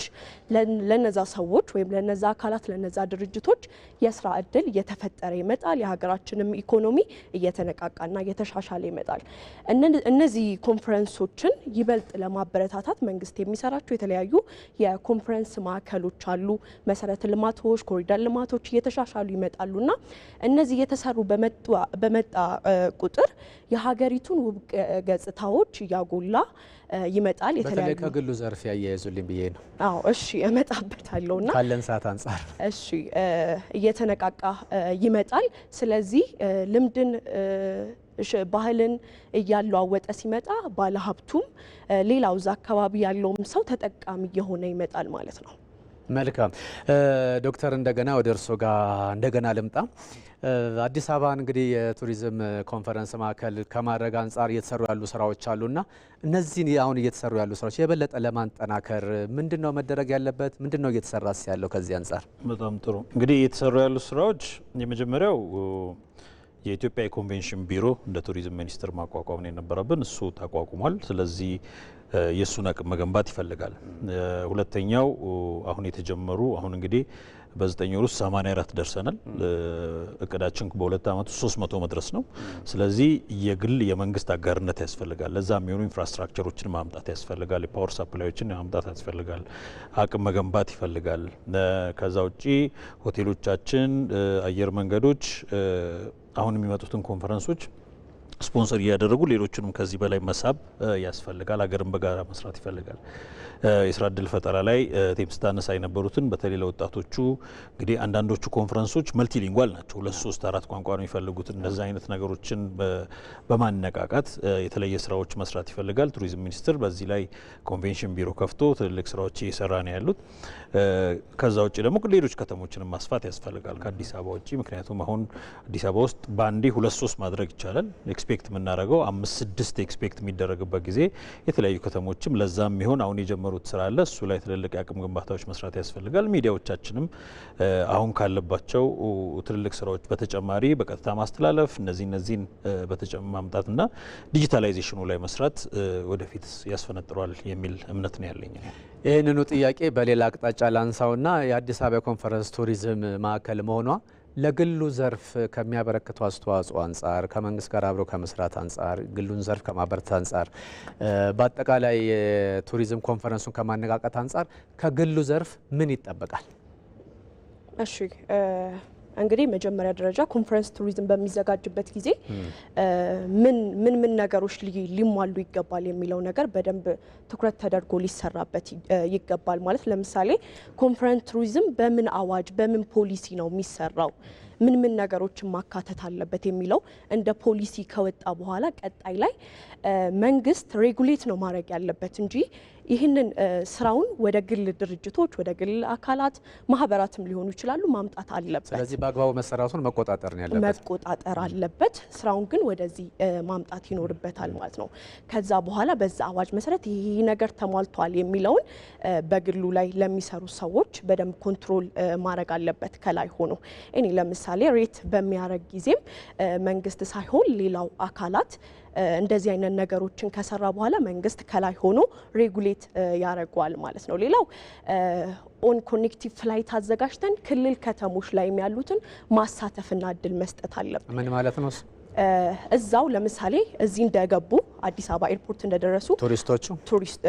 ለነዛ ሰዎች ወይም ለነዛ አካላት ለነዛ ድርጅቶች የስራ እድል እየተፈጠረ ይመጣል። የሀገራችንም ኢኮኖሚ እየተነቃቃና እየተሻሻለ ይመጣል። እነዚህ ኮንፈረንሶችን ይበልጥ ለማበረታታት መንግስት የሚሰራቸው የተለያዩ የኮንፈረንስ ማዕከሎች አሉ። መሰረተ ልማቶች፣ ኮሪደር ልማቶች እየተሻሻሉ ይመጣሉና እነዚህ እየተሰሩ በመጡ በመጣ ቁጥር የሀገሪቱን ውብ ገጽታዎች እያጎላ ይመጣል። በተለይ ከግሉ ዘርፍ ያያይዙልኝ ብዬ ነው። አዎ እሺ እመጣበታለሁና ካለን ሰዓት አንጻር እሺ እየተነቃቃ ይመጣል። ስለዚህ ልምድን ባህልን እያለዋወጠ ሲመጣ ባለሀብቱም ሌላው እዛ አካባቢ ያለውም ሰው ተጠቃሚ የሆነ ይመጣል ማለት ነው። መልካም ዶክተር እንደገና ወደ እርሶ ጋር እንደገና ልምጣ። አዲስ አበባ እንግዲህ የቱሪዝም ኮንፈረንስ ማዕከል ከማድረግ አንጻር እየተሰሩ ያሉ ስራዎች አሉና እነዚህን አሁን እየተሰሩ ያሉ ስራዎች የበለጠ ለማጠናከር ምንድነው መደረግ ያለበት? ምንድነው እየተሰራስ ያለው ከዚህ አንጻር? በጣም ጥሩ። እንግዲህ እየተሰሩ ያሉ ስራዎች የመጀመሪያው የኢትዮጵያ የኮንቬንሽን ቢሮ እንደ ቱሪዝም ሚኒስቴር ማቋቋም ነው የነበረብን። እሱ ተቋቁሟል። ስለዚህ የእሱን አቅም መገንባት ይፈልጋል። ሁለተኛው አሁን የተጀመሩ አሁን እንግዲህ በ9 ወር ውስጥ 84 ደርሰናል። እቅዳችን በ2 ዓመት ውስጥ 300 መድረስ ነው። ስለዚህ የግል የመንግስት አጋርነት ያስፈልጋል። ለዛ የሚሆኑ ኢንፍራስትራክቸሮችን ማምጣት ያስፈልጋል። የፓወር ሳፕላዮችን ማምጣት ያስፈልጋል። አቅም መገንባት ይፈልጋል። ከዛ ውጪ ሆቴሎቻችን፣ አየር መንገዶች አሁን የሚመጡትን ኮንፈረንሶች ስፖንሰር እያደረጉ ሌሎችንም ከዚህ በላይ መሳብ ያስፈልጋል። ሀገርን በጋራ መስራት ይፈልጋል። የስራ እድል ፈጠራ ላይ ቴምስ ታነሳ የነበሩትን በተለይ ለወጣቶቹ እንግዲህ አንዳንዶቹ ኮንፈረንሶች መልቲሊንጓል ናቸው። 2፣ 3፣ 4 ቋንቋ ነው የሚፈልጉት። እንደዛ አይነት ነገሮችን በማነቃቃት የተለየ ስራዎች መስራት ይፈልጋል። ቱሪዝም ሚኒስቴር በዚህ ላይ ኮንቬንሽን ቢሮ ከፍቶ ትልልቅ ስራዎች እየሰራ ነው ያሉት። ከዛ ውጭ ደግሞ ሌሎች ከተሞችንም ማስፋት ያስፈልጋል ከአዲስ አበባ ውጭ። ምክንያቱም አሁን አዲስ አበባ ውስጥ በአንዴ 2፣ 3 ማድረግ ይቻላል። ኤክስፔክት የምናደርገው 5፣ 6 ኤክስፔክት የሚደረግበት ጊዜ የተለያዩ ከተሞችም ለዛም የሚሆን አሁን የጀመሩት ስራ አለ። እሱ ላይ ትልልቅ የአቅም ግንባታዎች መስራት ያስፈልጋል። ሚዲያዎቻችንም አሁን ካለባቸው ትልልቅ ስራዎች በተጨማሪ በቀጥታ ማስተላለፍ እነዚህን ማምጣትና ዲጂታላይዜሽኑ ላይ መስራት ወደፊት ያስፈነጥሯል የሚል እምነት ነው ያለኝ። ይህንኑ ጥያቄ በሌላ አቅጣጫ ላንሳውና የአዲስ አበባ ኮንፈረንስ ቱሪዝም ማዕከል መሆኗ ለግሉ ዘርፍ ከሚያበረክተው አስተዋጽኦ አንጻር ከመንግስት ጋር አብሮ ከመስራት አንጻር ግሉን ዘርፍ ከማበረታታት አንጻር በአጠቃላይ ቱሪዝም ኮንፈረንሱን ከማነቃቃት አንጻር ከግሉ ዘርፍ ምን ይጠበቃል? እሺ እንግዲህ መጀመሪያ ደረጃ ኮንፈረንስ ቱሪዝም በሚዘጋጅበት ጊዜ ምን ነገሮች ሊሟሉ ይገባል የሚለው ነገር በደንብ ትኩረት ተደርጎ ሊሰራበት ይገባል። ማለት ለምሳሌ ኮንፈረንስ ቱሪዝም በምን አዋጅ በምን ፖሊሲ ነው የሚሰራው፣ ምን ነገሮችን ማካተት አለበት የሚለው እንደ ፖሊሲ ከወጣ በኋላ ቀጣይ ላይ መንግስት ሬጉሌት ነው ማድረግ ያለበት እንጂ ይህንን ስራውን ወደ ግል ድርጅቶች ወደ ግል አካላት ማህበራትም ሊሆኑ ይችላሉ ማምጣት አለበት። ስለዚህ በአግባቡ መሰራቱን መቆጣጠር ነው ያለበት፣ መቆጣጠር አለበት። ስራውን ግን ወደዚህ ማምጣት ይኖርበታል ማለት ነው። ከዛ በኋላ በዛ አዋጅ መሰረት ይህ ነገር ተሟልቷል የሚለውን በግሉ ላይ ለሚሰሩ ሰዎች በደንብ ኮንትሮል ማድረግ አለበት ከላይ ሆኖ። እኔ ለምሳሌ ሬት በሚያደርግ ጊዜም መንግስት ሳይሆን ሌላው አካላት እንደዚህ አይነት ነገሮችን ከሰራ በኋላ መንግስት ከላይ ሆኖ ሬጉሌት ያደርገዋል ማለት ነው። ሌላው ኦን ኮኔክቲቭ ፍላይት አዘጋጅተን ክልል ከተሞች ላይ ያሉትን ማሳተፍና እድል መስጠት አለብን። ምን ማለት ነው? እዛው ለምሳሌ እዚህ እንደገቡ አዲስ አበባ ኤርፖርት እንደደረሱ ቱሪስት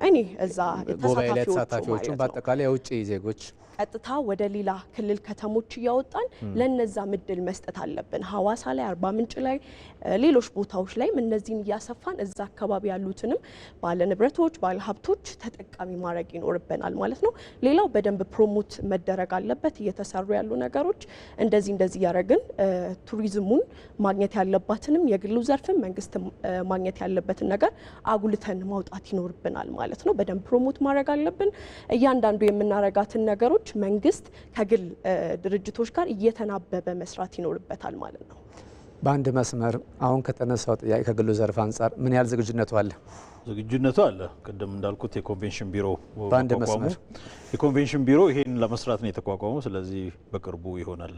እኔ እዛ ተሳታፊዎቹ በአጠቃላይ የውጭ ዜጎች ቀጥታ ወደ ሌላ ክልል ከተሞች እያወጣን ለነዛ እድል መስጠት አለብን። ሐዋሳ ላይ፣ አርባ ምንጭ ላይ፣ ሌሎች ቦታዎች ላይም እነዚህን እያሰፋን እዛ አካባቢ ያሉትንም ባለ ንብረቶች ባለ ሀብቶች ተጠቃሚ ማድረግ ይኖርብናል ማለት ነው። ሌላው በደንብ ፕሮሞት መደረግ አለበት። እየተሰሩ ያሉ ነገሮች እንደዚህ ያደረግን ቱሪዝሙን ማግኘት ያለባትንም የግሉ ዘርፍም መንግስት ማግኘት ያለበትን ነገር አጉልተን ማውጣት ይኖርብናል ማለት ነው። በደንብ ፕሮሞት ማድረግ አለብን። እያንዳንዱ የምናረጋትን ነገሮች መንግስት ከግል ድርጅቶች ጋር እየተናበበ መስራት ይኖርበታል ማለት ነው። በአንድ መስመር አሁን ከተነሳው ጥያቄ ከግሉ ዘርፍ አንጻር ምን ያህል ዝግጁነቱ አለ? ዝግጁነቱ አለ። ቅድም እንዳልኩት የኮንቬንሽን ቢሮ በአንድ መስመር የኮንቬንሽን ቢሮ ይሄን ለመስራት ነው የተቋቋመው። ስለዚህ በቅርቡ ይሆናል።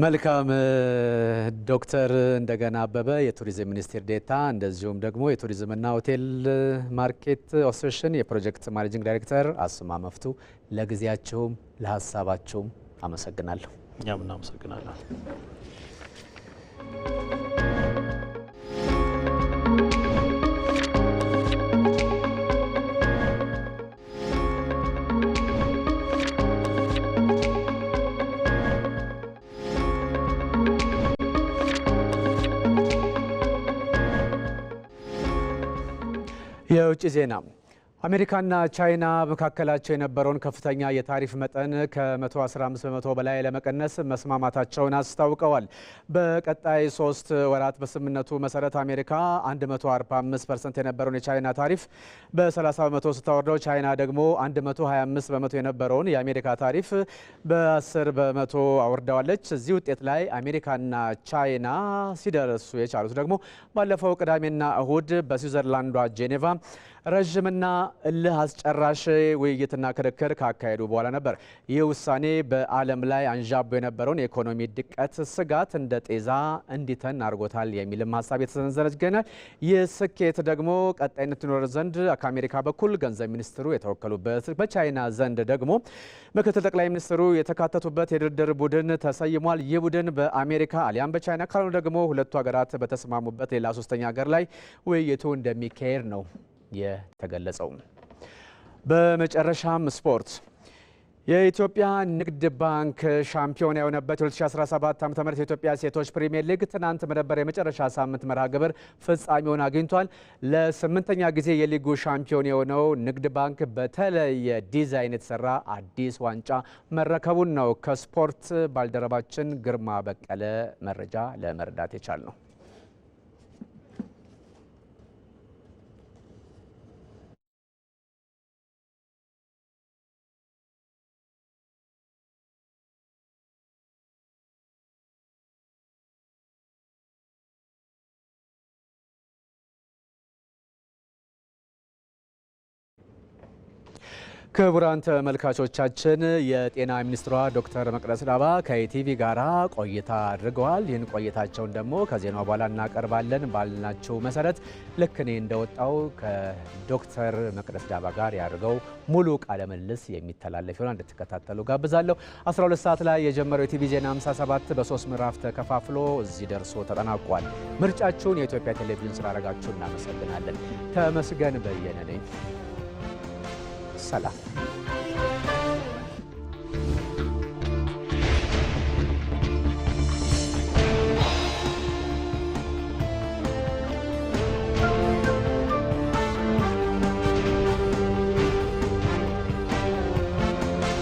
መልካም። ዶክተር እንደገና አበበ የቱሪዝም ሚኒስቴር ዴኤታ እንደዚሁም ደግሞ የቱሪዝምና ሆቴል ማርኬት አሶሲዬሽን የፕሮጀክት ማኔጂንግ ዳይሬክተር አስማ መፍቱ ለጊዜያቸውም ለሀሳባቸውም አመሰግናለሁ። እኛም እናመሰግናለን። የውጭ ዜና አሜሪካና ቻይና መካከላቸው የነበረውን ከፍተኛ የታሪፍ መጠን ከ115 በመቶ በላይ ለመቀነስ መስማማታቸውን አስታውቀዋል። በቀጣይ 3 ወራት በስምምነቱ መሰረት አሜሪካ 145% የነበረውን የቻይና ታሪፍ በ30 በመቶ ስታወርደው ቻይና ደግሞ 125 በመቶ የነበረውን የአሜሪካ ታሪፍ በ10 በመቶ አወርደዋለች። እዚህ ውጤት ላይ አሜሪካና ቻይና ሲደርሱ የቻሉት ደግሞ ባለፈው ቅዳሜና እሁድ በስዊዘርላንዷ ጄኔቫ ረዥምና እልህ አስጨራሽ ውይይትና ክርክር ካካሄዱ በኋላ ነበር። ይህ ውሳኔ በዓለም ላይ አንዣቦ የነበረውን የኢኮኖሚ ድቀት ስጋት እንደ ጤዛ እንዲተን አድርጎታል የሚልም ሀሳብ የተሰነዘረ ይገኛል። ይህ ስኬት ደግሞ ቀጣይነት ይኖር ዘንድ ከአሜሪካ በኩል ገንዘብ ሚኒስትሩ የተወከሉበት፣ በቻይና ዘንድ ደግሞ ምክትል ጠቅላይ ሚኒስትሩ የተካተቱበት የድርድር ቡድን ተሰይሟል። ይህ ቡድን በአሜሪካ አሊያም በቻይና ካልሆነ ደግሞ ሁለቱ ሀገራት በተስማሙበት ሌላ ሶስተኛ ሀገር ላይ ውይይቱ እንደሚካሄድ ነው የተገለጸው። በመጨረሻም ስፖርት። የኢትዮጵያ ንግድ ባንክ ሻምፒዮን የሆነበት 2017 ዓ.ም የኢትዮጵያ ሴቶች ፕሪሚየር ሊግ ትናንት በነበረ የመጨረሻ ሳምንት መርሃ ግብር ፍጻሜውን አግኝቷል። ለ8ኛ ጊዜ የሊጉ ሻምፒዮን የሆነው ንግድ ባንክ በተለየ ዲዛይን የተሰራ አዲስ ዋንጫ መረከቡን ነው ከስፖርት ባልደረባችን ግርማ በቀለ መረጃ ለመረዳት የቻል ነው። ክቡራን ተመልካቾቻችን የጤና ሚኒስትሯ ዶክተር መቅደስ ዳባ ከኢቲቪ ጋራ ቆይታ አድርገዋል። ይህን ቆይታቸውን ደግሞ ከዜናው በኋላ እናቀርባለን ባልናቸው መሰረት ልክ እኔ እንደወጣው ከዶክተር መቅደስ ዳባ ጋር ያድርገው ሙሉ ቃለ ምልልስ የሚተላለፍ ይሆናል። እንድትከታተሉ ጋብዛለሁ። 12 ሰዓት ላይ የጀመረው የቲቪ ዜና 57 በ3 ምዕራፍ ተከፋፍሎ እዚህ ደርሶ ተጠናቋል። ምርጫችሁን የኢትዮጵያ ቴሌቪዥን ስላደረጋችሁ እናመሰግናለን። ተመስገን በየነ ነኝ። ሰላም